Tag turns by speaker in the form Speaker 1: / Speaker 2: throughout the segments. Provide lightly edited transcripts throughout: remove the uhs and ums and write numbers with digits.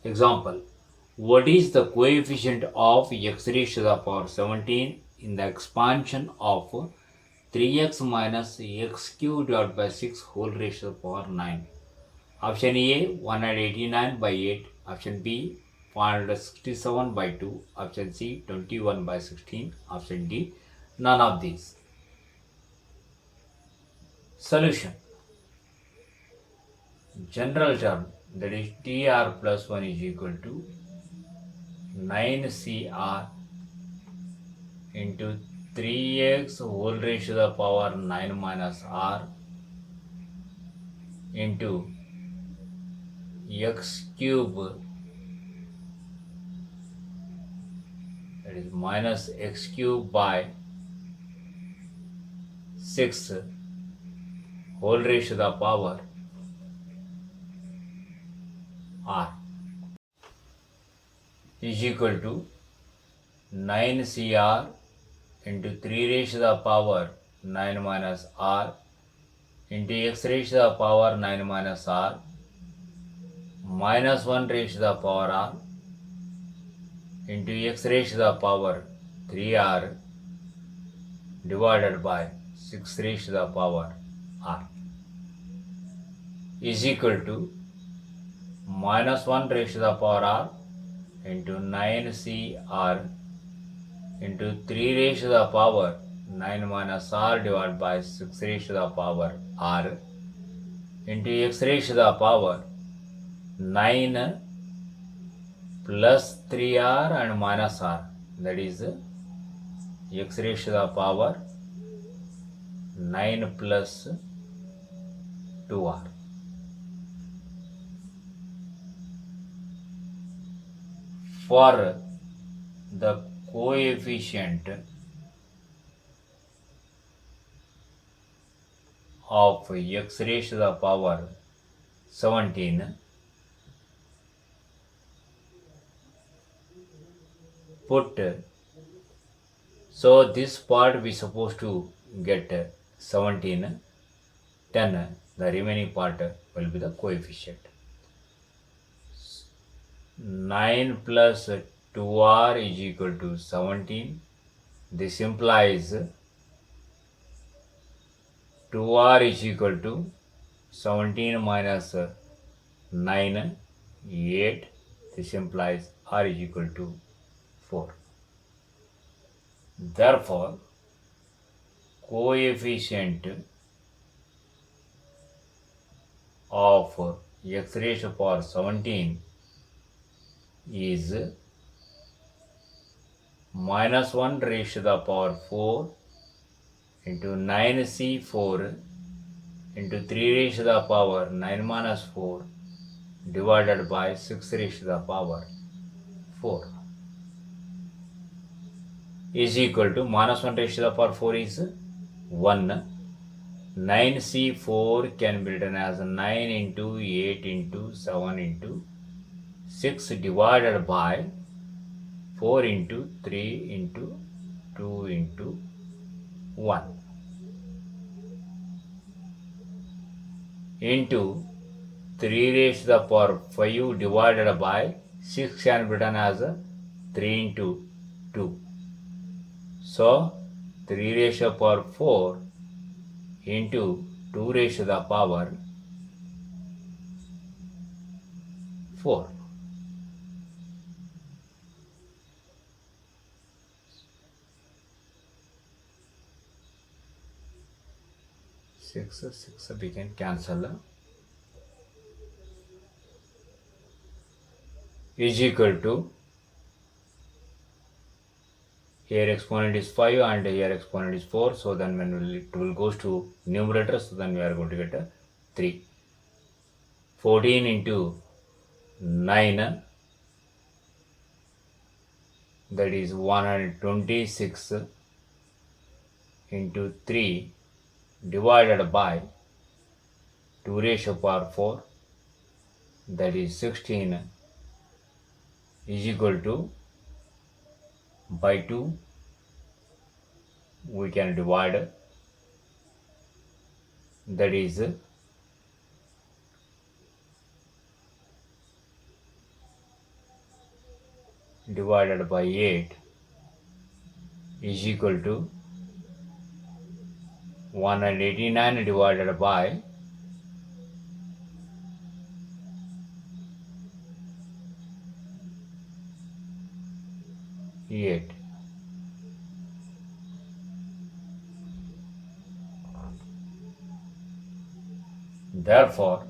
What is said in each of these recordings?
Speaker 1: Example: what is the coefficient of x raised to the power 17 in the expansion of 3x minus x cubed divided by 6 whole raised to the power 9? Option A 189 by 8, option B 467 by 2, option C 21 by 16, option D none of these. Solution: general term, that is TR plus 1 is equal to 9CR into 3x whole raised to the power 9 minus R into x cube, that is minus x cube by 6 whole raised to the power R is equal to 9CR into 3 raised to the power 9 minus R into x raised to the power 9 minus R minus 1 raised to the power R into x raised to the power 3R divided by 6 raised to the power R is equal to minus 1 raised to the power R into 9CR into 3 raised to the power 9 minus R divided by 6 raised to the power R into x raised to the power 9 plus 3R and minus R, that is x raised to the power 9 plus 2R. For the coefficient of x raised to the power 17, put, so this part we supposed to get 17, 10, the remaining part will be the coefficient. 9 plus 2R is equal to 17. This implies 2R is equal to 17 minus 9, 8. This implies R is equal to 4. Therefore, coefficient of x raised to the power 17 is minus 1 raised to the power 4 into 9C4 into 3 raised to the power 9 minus 4 divided by 6 raised to the power 4 is equal to minus 1 raised to the power 4 is 1. 9C4 can be written as 9 into 8 into 7 into 6 divided by 4 into 3 into 2 into 1 into 3 raised to the power 5 divided by 6 can be written as 3 into 2. So 3 raised to the power 4 into 2 raised to the power 4. Six we can cancel, is equal to, here exponent is 5 and here exponent is 4, so then when it will goes to numerator, so then we are going to get 3. 14 into 9, that is 126 into 3 divided by 2 raised to the power 4, that is 16, is equal to, by 2 we can divide, that is 2 divided by 8 is equal to 189 divided by 8. Therefore,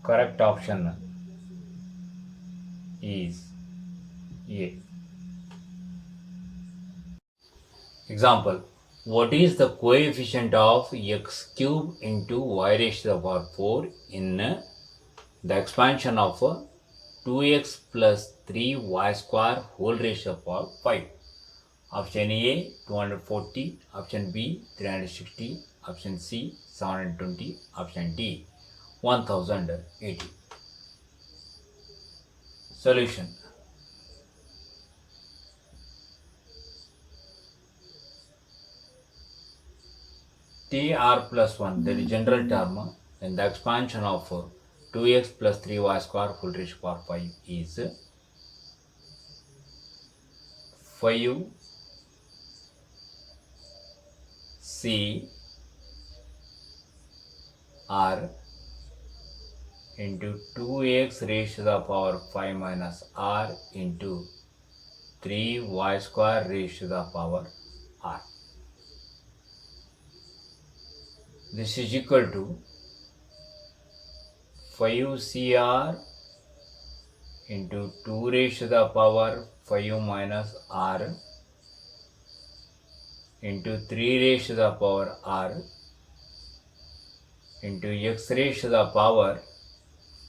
Speaker 1: correct option is A. Example: what is the coefficient of x cube into y raised to the power 4 in the expansion of 2x plus 3y square whole raised to the power 5? Option A 240, option B 360, option C 720, option D 1080. Solution: TR plus 1, that is general term, in the expansion of 2x plus 3y square whole raised to power 5 is 5 C R into 2x raised to the power 5 minus R into 3y square raised to the power R. This is equal to 5CR into 2 raised to the power 5 minus R into 3 raised to the power R into x raised to the power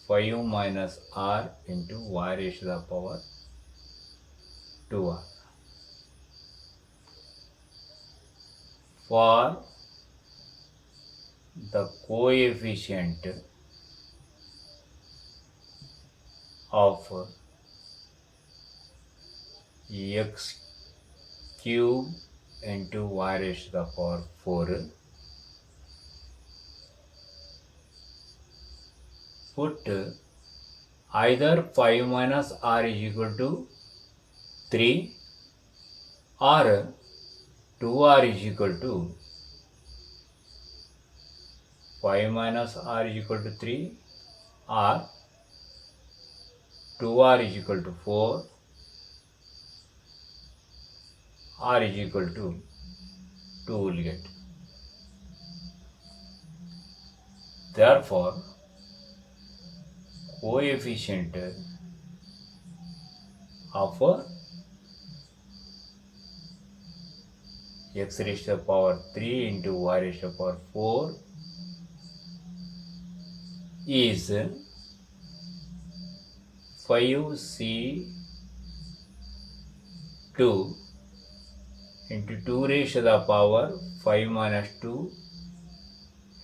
Speaker 1: 5 minus R into y raised to the power 2R. For the coefficient of x cube into y raised to the power 4, put either 5 minus R is equal to 3 or 2R is equal to 5 minus R is equal to 3 or 2R is equal to 4, R is equal to 2 will get. Therefore, coefficient of x raised to the power 3 into y raised to the power 4 is 5C2 into 2 raised to the power 5 minus 2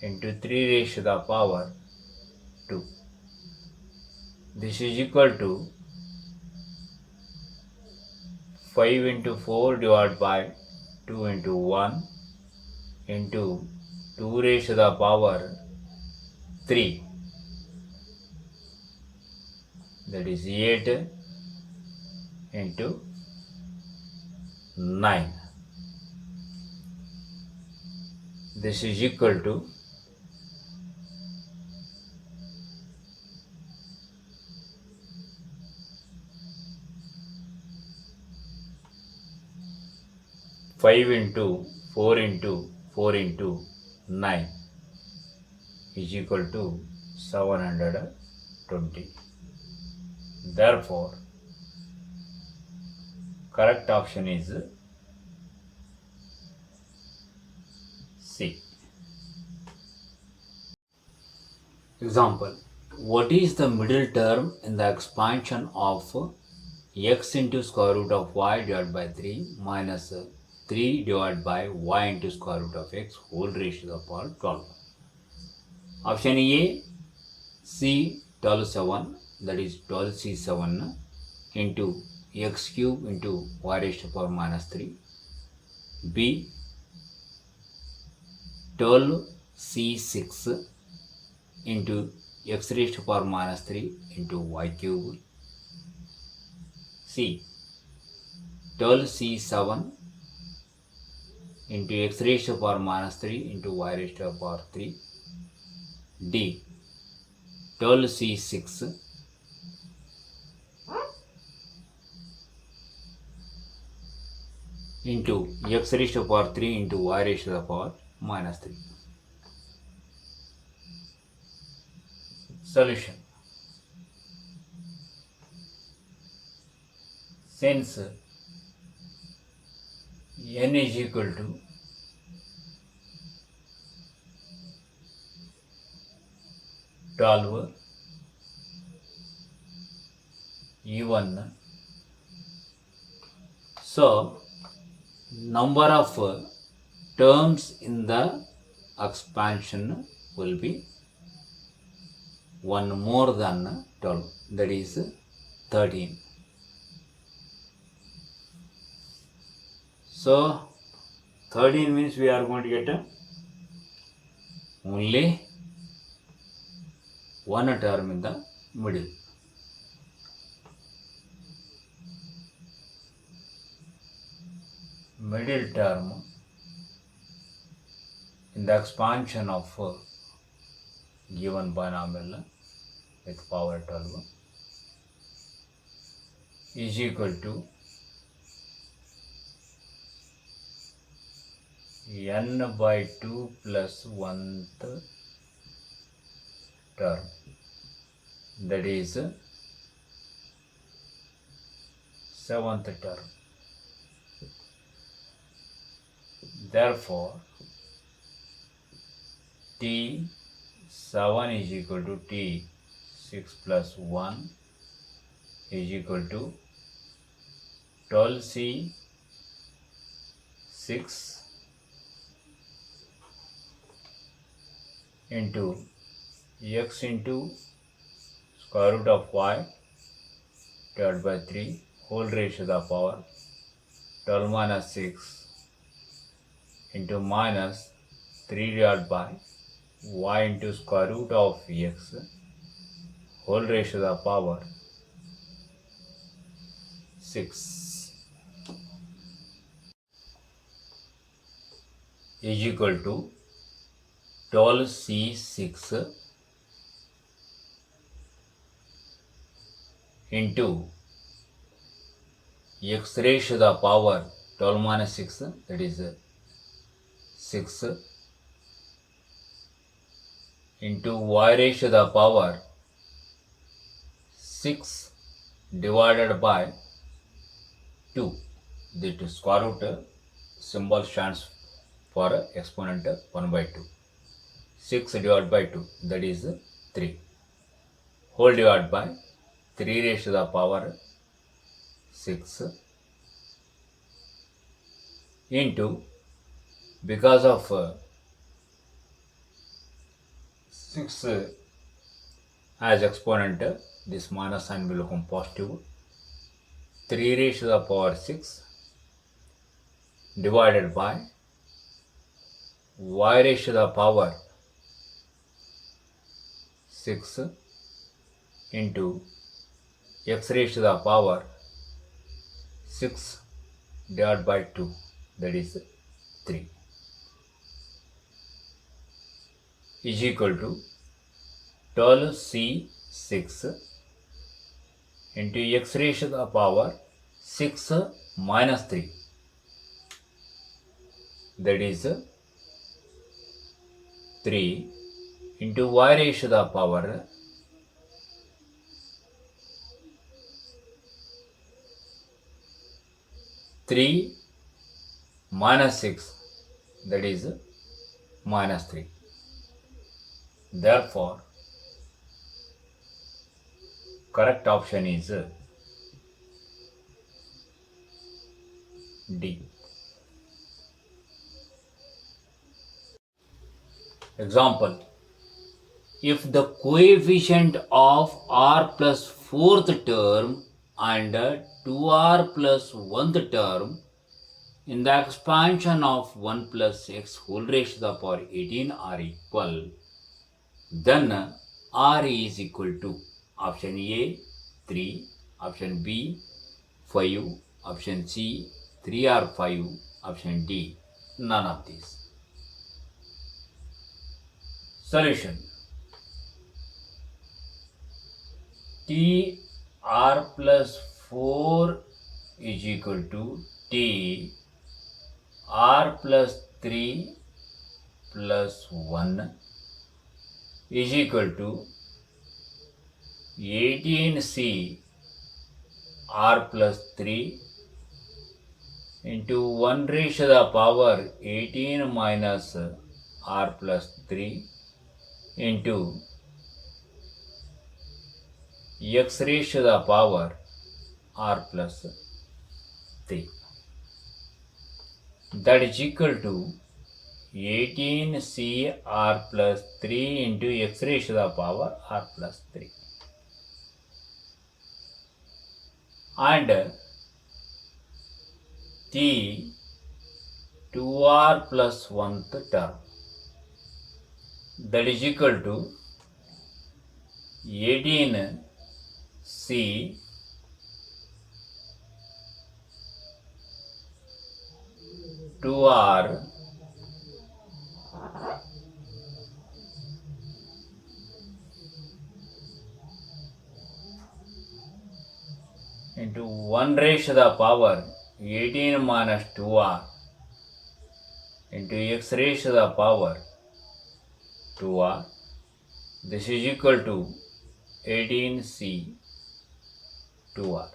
Speaker 1: into 3 raised to the power 2. This is equal to 5 into 4 divided by 2 into 1 into 2 raised to the power 3, that is 8 into 9. This is equal to 5 into 4 into 4 into 9 is equal to 720. Therefore, correct option is C. Example: what is the middle term in the expansion of x into square root of y divided by 3 minus 3 divided by y into square root of x whole raised to the power 12? Option A C 12/7, that is 12C7 into x cube into y raised to the power minus 3. B 12C6 into x raised to the power minus 3 into y cube. C. 12C7 into x raised to the power minus 3 into y raised to the power 3. D. 12C6 into x raised to the power 3 into y raised to the power minus 3. Solution. Since n is equal to 12 even, so number of terms in the expansion will be one more than 12, that is 13. So 13 means we are going to get only one term in the middle. Middle term in the expansion of given binomial with power 12 is equal to n by 2 plus 1th term, that is 7th term. Therefore, T7 is equal to T6 plus 1 is equal to 12C6 into x into square root of y divided by 3 whole raised to the power 12 minus 6 into minus 3 divided by y into square root of x whole raised to the power 6 is equal to 12C6 into x raised to the power 12 minus 6, that is 6 into y raised to the power 6 divided by 2. The square root symbol stands for exponent 1 by 2. 6 divided by 2, that is 3, whole divided by 3 raised to the power 6 into, because of 6 as exponent, this minus sign will become positive, 3 raised to the power 6 divided by y raised to the power 6 into x raised to the power 6 divided by 2, that is 3 is equal to 12C6 into x raised to the power 6 minus 3, that is 3 into y raised to the power 3 minus 6, that is minus 3. Therefore, correct option is D. Example: if the coefficient of r plus 4th term and 2r plus 1th term in the expansion of 1 plus x whole raised to the power 18 are equal, then r is equal to option A 3, option B 5, option C 3R5, option D none of these. Solution: T R plus 4 is equal to T R plus 3 plus 1 is equal to 18C R plus 3 into 1 raised to the power 18 minus R plus 3 into x raised to the power R plus 3. That is equal to 18C R plus 3 into x raised to the power R plus 3. And T 2R plus 1th term, that is equal to 18C two R into 1 raised to the power 18 minus 2R into x raised to the power 2R. This is equal to 18C 2R.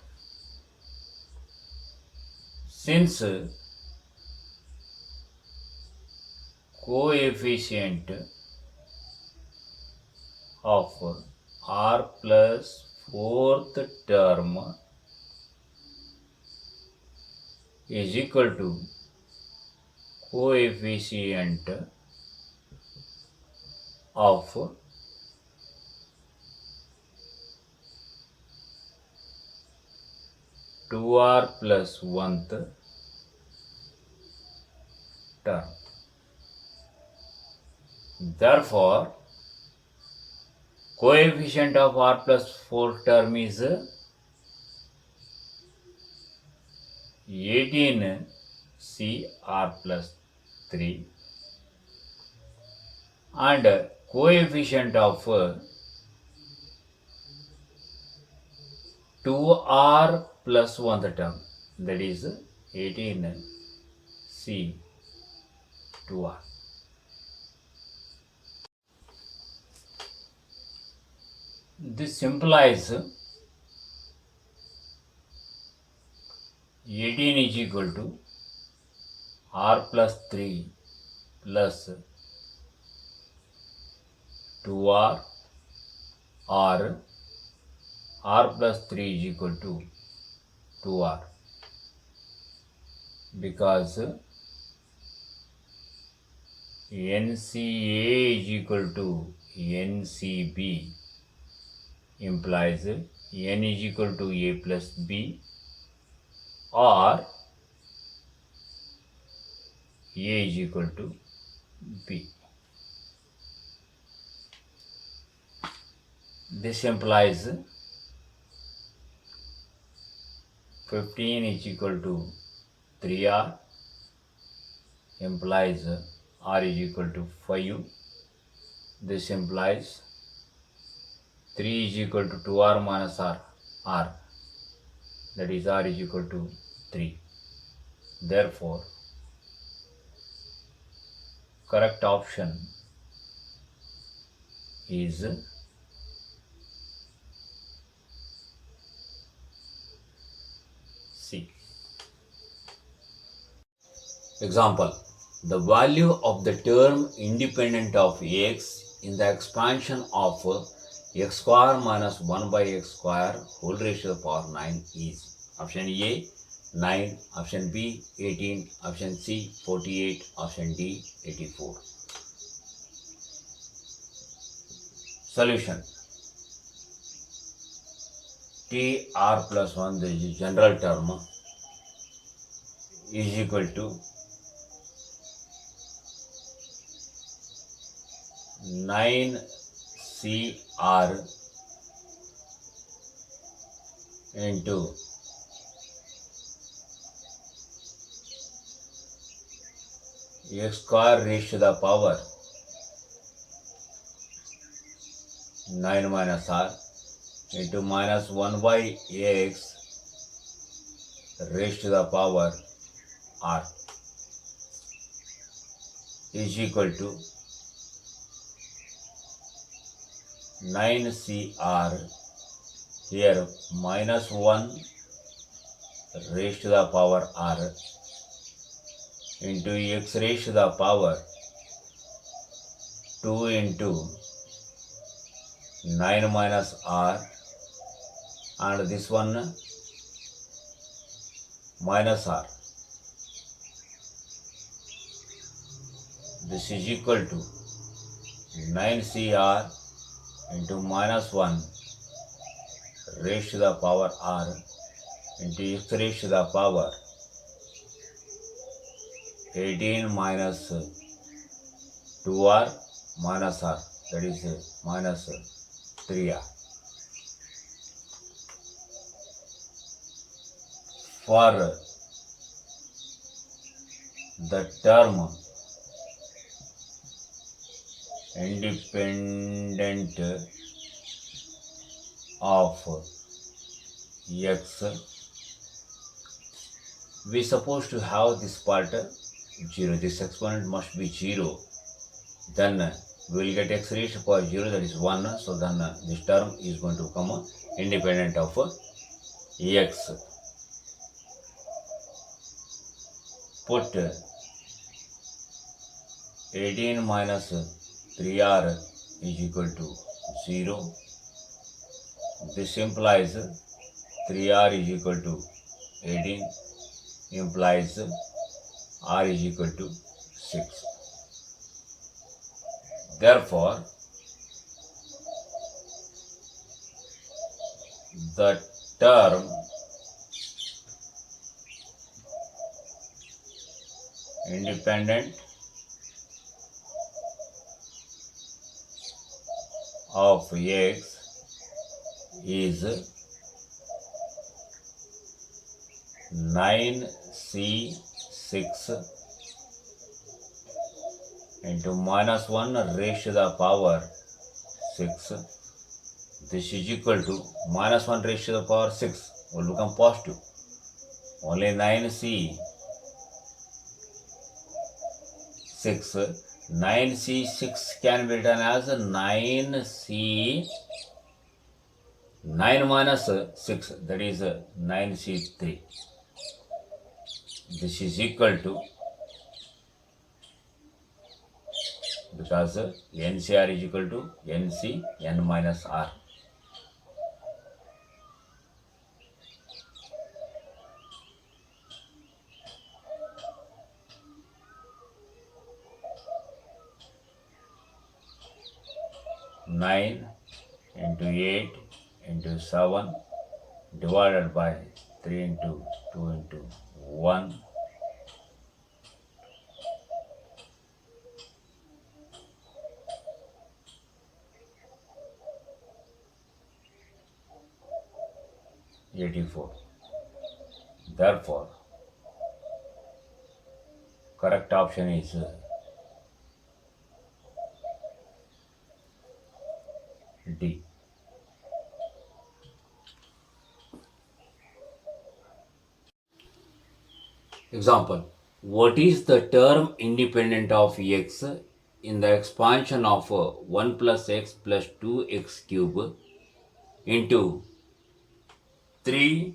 Speaker 1: Since coefficient of R plus 4th term is equal to coefficient of two R plus 1th term. Therefore, coefficient of R plus 4 term is 18C R plus 3 and coefficient of 2R plus 1th term, that is 18C 2R. This implies 18 is equal to R plus 3 plus 2R or R plus 3 is equal to 2R, because NCA is equal to NCB implies N is equal to A plus B or A is equal to B. This implies 15 is equal to 3R, implies R is equal to 5. This implies 3 is equal to 2R minus R, that is R is equal to 3. Therefore, correct option is C. Example: the value of the term independent of x in the expansion of x square minus 1 by x square whole raised to the power 9 is option A 9, option B 18, option C 48, option D 84. Solution: T R plus 1, this is general term, is equal to 9CR into x square raised to the power 9 minus r into minus 1 by x raised to the power r is equal to 9cr, here minus 1 raised to the power r into x raised to the power 2 into 9 minus r, and this one minus r. This is equal to 9cr into minus 1 raised to the power r into x raised to the power 18 minus 2r minus r, that is minus 3r. For the term independent of x, we supposed to have this part 0. This exponent must be 0. Then we will get x raised to power 0, that is 1. So then this term is going to become independent of x. Put 18 minus 3r is equal to 0. This implies 3r is equal to 18, implies r is equal to 6. Therefore, the term independent of x is 9c6 into minus 1 raised to the power 6. This is equal to minus 1 raised to the power 6 will become positive. Only 9c6. 9c6 can be written as 9c 9 minus 6, that is 9c3. This is equal to, because NCR is equal to NC n minus r. Nine into 8 into 7 divided by 3 into 2 into 1. $84. Therefore, correct option is D. Example: what is the term independent of x in the expansion of 1 plus x plus 2x cube into 3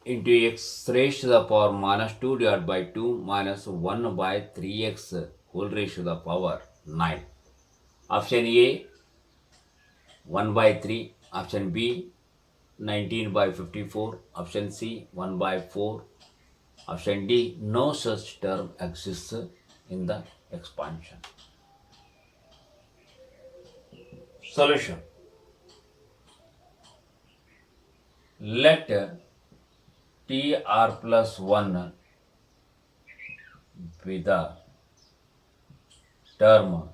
Speaker 1: into x raised to the power minus 2 divided by 2 minus 1 by 3x whole raised to the power 9. Option A 1 by 3, option B 19 by 54, option C 1 by 4, option D no such term exists in the expansion. Solution: let TR plus 1 be the term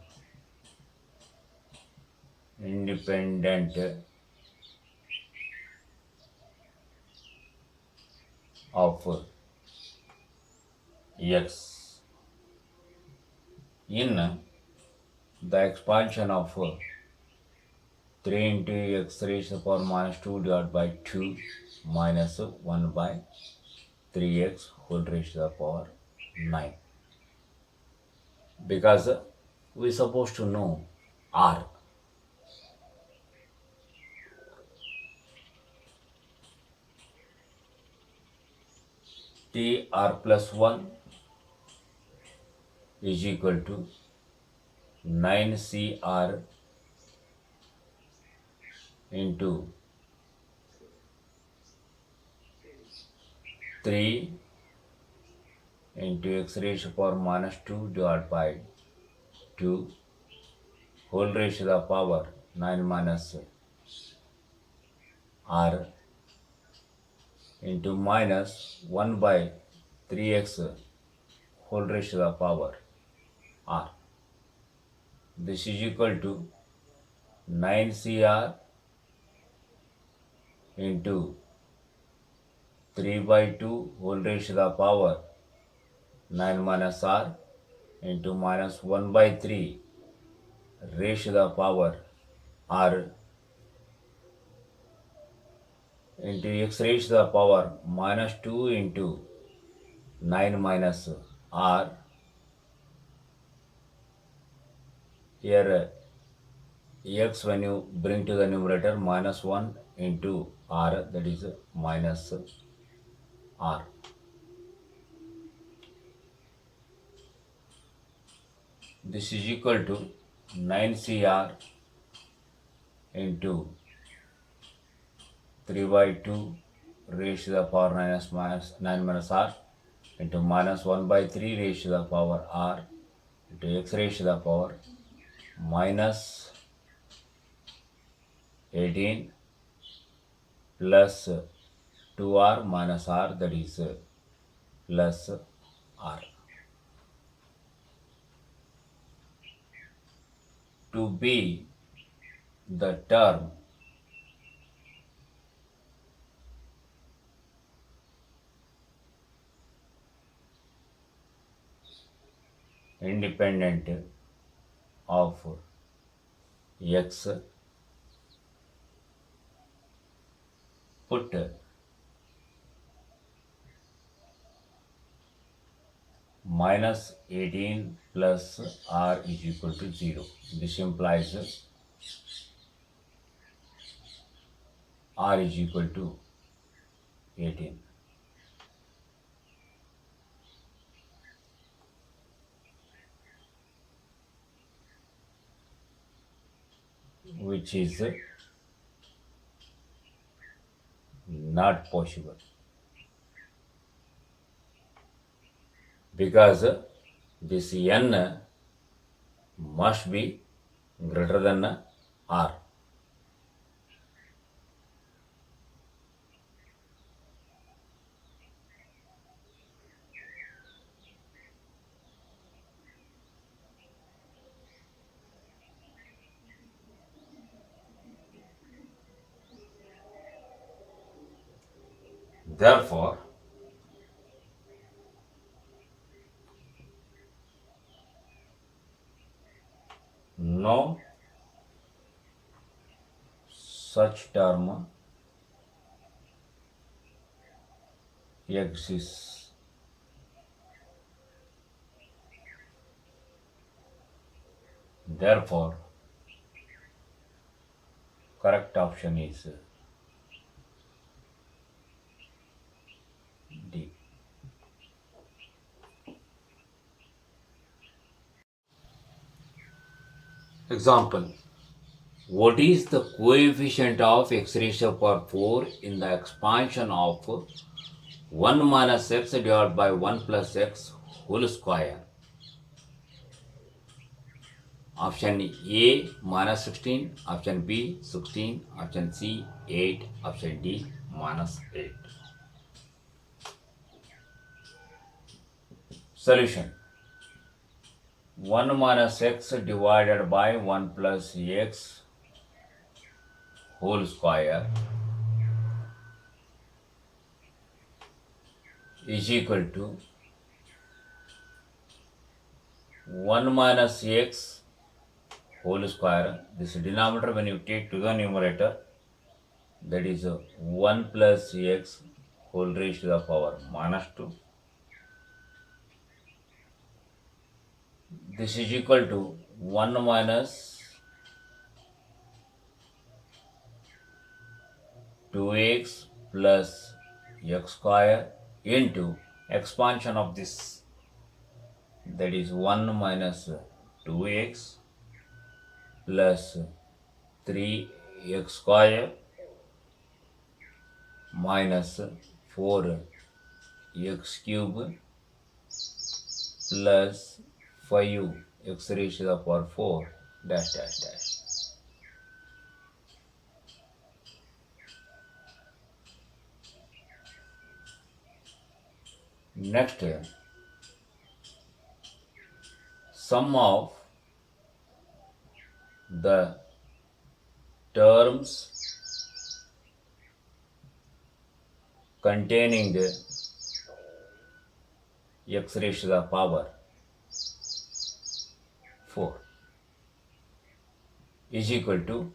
Speaker 1: independent of x. in the expansion of 3 into x raised to the power minus 2 divided by 2 minus 1 by 3x whole raised to the power 9. Because we supposed to know r. T r plus 1 is equal to 9cr into 3 into x raised to the power minus 2 divided by 2 whole raised to the power 9 minus r into minus 1 by 3x whole raised to the power r. This is equal to 9cr into 3 by 2 whole raised to the power 9 minus r into minus 1 by 3 raised to the power r into x raised to the power minus 2 into 9 minus r. Here x, when you bring to the numerator, minus 1 into r, that is minus r. This is equal to 9cr into 3 by 2 raised to the power minus 9 minus r into minus 1 by 3 raised to the power r into x raised to the power minus 18 plus 2r minus r, that is plus r. To be the term independent of x, put minus 18 plus r is equal to 0. This implies r is equal to 18. Which is not possible, because this n must be greater than r. Therefore, no such term exists. Therefore, correct option is D. Example: what is the coefficient of x raised to the power 4 in the expansion of 1 minus x divided by 1 plus x whole square? Option A minus 16, option B 16, option C 8, option D minus 8. Solution: 1 minus x divided by 1 plus x whole square is equal to 1 minus x whole square. This denominator when you take to the numerator, that is 1 plus x whole raised to the power minus 2. This is equal to 1 minus 2x plus x square into expansion of this, that is 1 minus 2x plus 3x square minus 4x cube plus 5x raised to the power 4 dash dash dash. Next, sum of the terms containing the x raised to the power 4 is equal to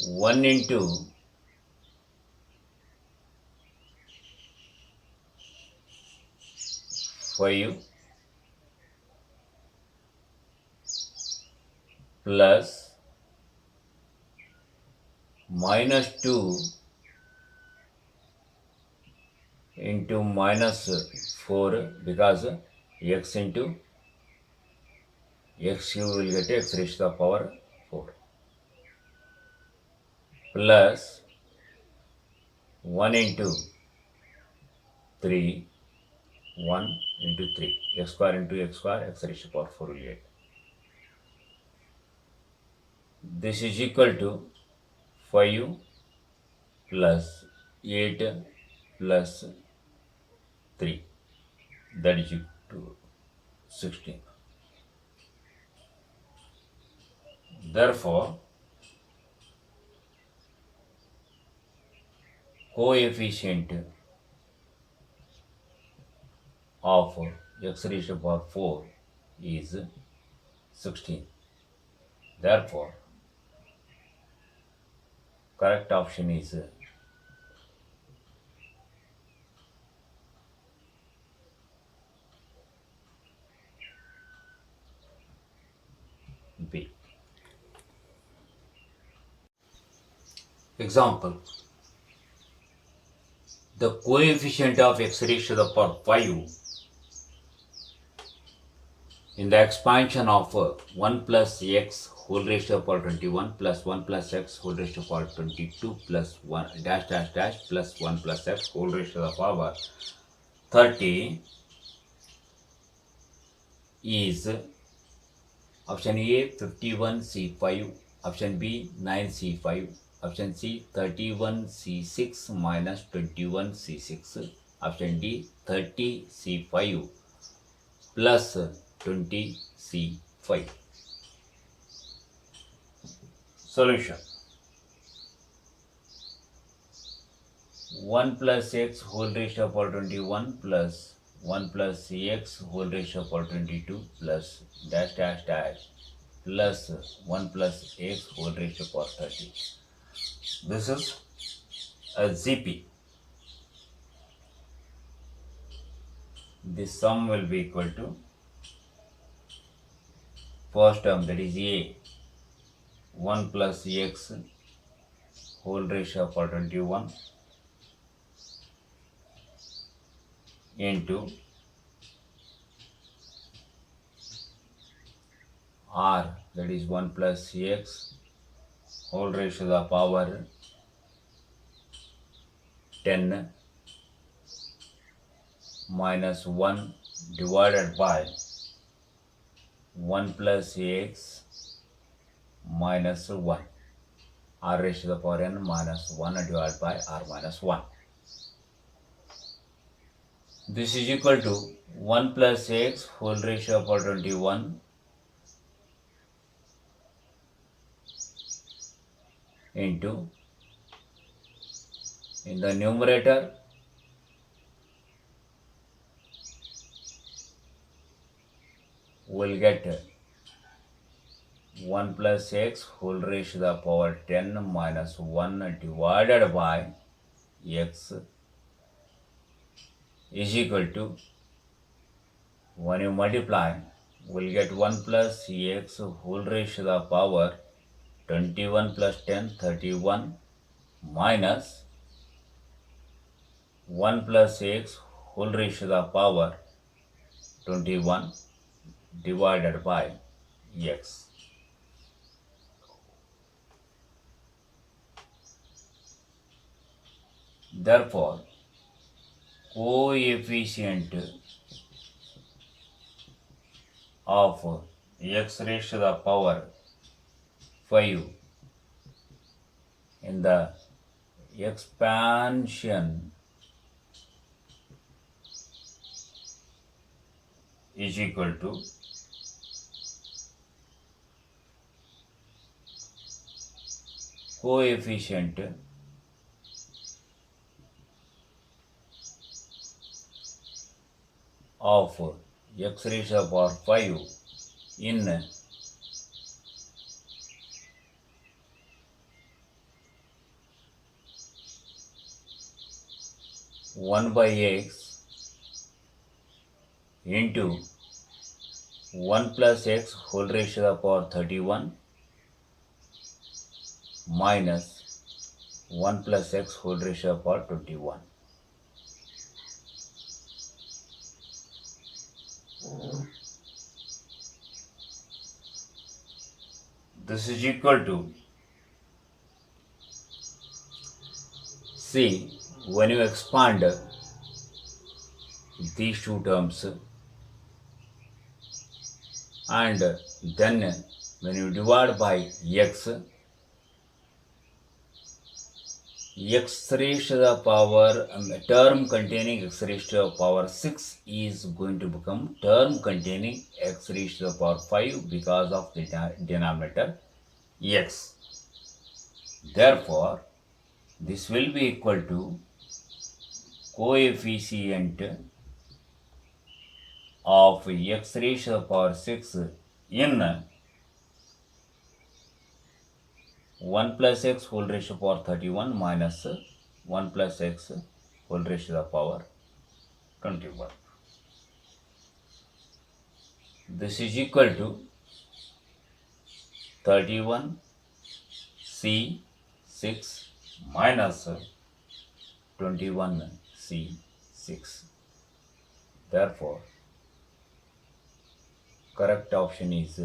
Speaker 1: 1 into 5 plus minus 2 into minus 4, because x into x cube will get x raised to the power 4 plus 1 into 3, 1 into 3, x square into x square, x raised to the power 4 will get. This is equal to 5 plus 8 plus 3, that is equal to 16. Therefore, coefficient of x raised to the power 4 is 16. Therefore, correct option is B. Example: the coefficient of x raised to the power 5 in the expansion of 1 plus x whole raised to the power 21 plus 1 plus x whole raised to the power 22 plus 1 dash dash dash plus 1 plus x whole raised to the power 30 is option A 51C5, option B 9C5, option C 31C6 minus 21C6, option D 30C5 plus 20C5. Solution: 1 plus x whole raised to the power 21 plus 1 plus x whole raised to the power 22 plus dash dash dash plus 1 plus x whole raised to the power 30. This is a ZP. This sum will be equal to first term, that is A 1 plus x whole raised to the power 21 into R, that is 1 plus x whole raised to the power 10 minus 1 divided by 1 plus x minus 1, r raised to the power n minus 1 divided by r minus 1. This is equal to 1 plus x whole raised to the power 21 into, in the numerator, will get 1 plus x whole raised to the power 10 minus 1 divided by x is equal to, when you multiply, we'll get 1 plus x whole raised to the power 21 plus 10, 31 minus 1 plus x whole raised to the power 21 divided by x. Therefore, coefficient of x raised to the power 5 in the expansion is equal to coefficient of x raised to the power 5 in 1 by x into 1 plus x whole raised to the power 31 minus 1 plus x whole raised to the power 21. This is equal to, see, when you expand these two terms and then when you divide by x, x raised to the power, term containing x raised to the power 6 is going to become term containing x raised to the power 5 because of the denominator x. Therefore, this will be equal to coefficient of x raised to the power 6 in 1 plus x whole raised to the power 31 minus 1 plus x whole raised to the power 21. This is equal to 31 c 6 minus 21 c 6. Therefore, correct option is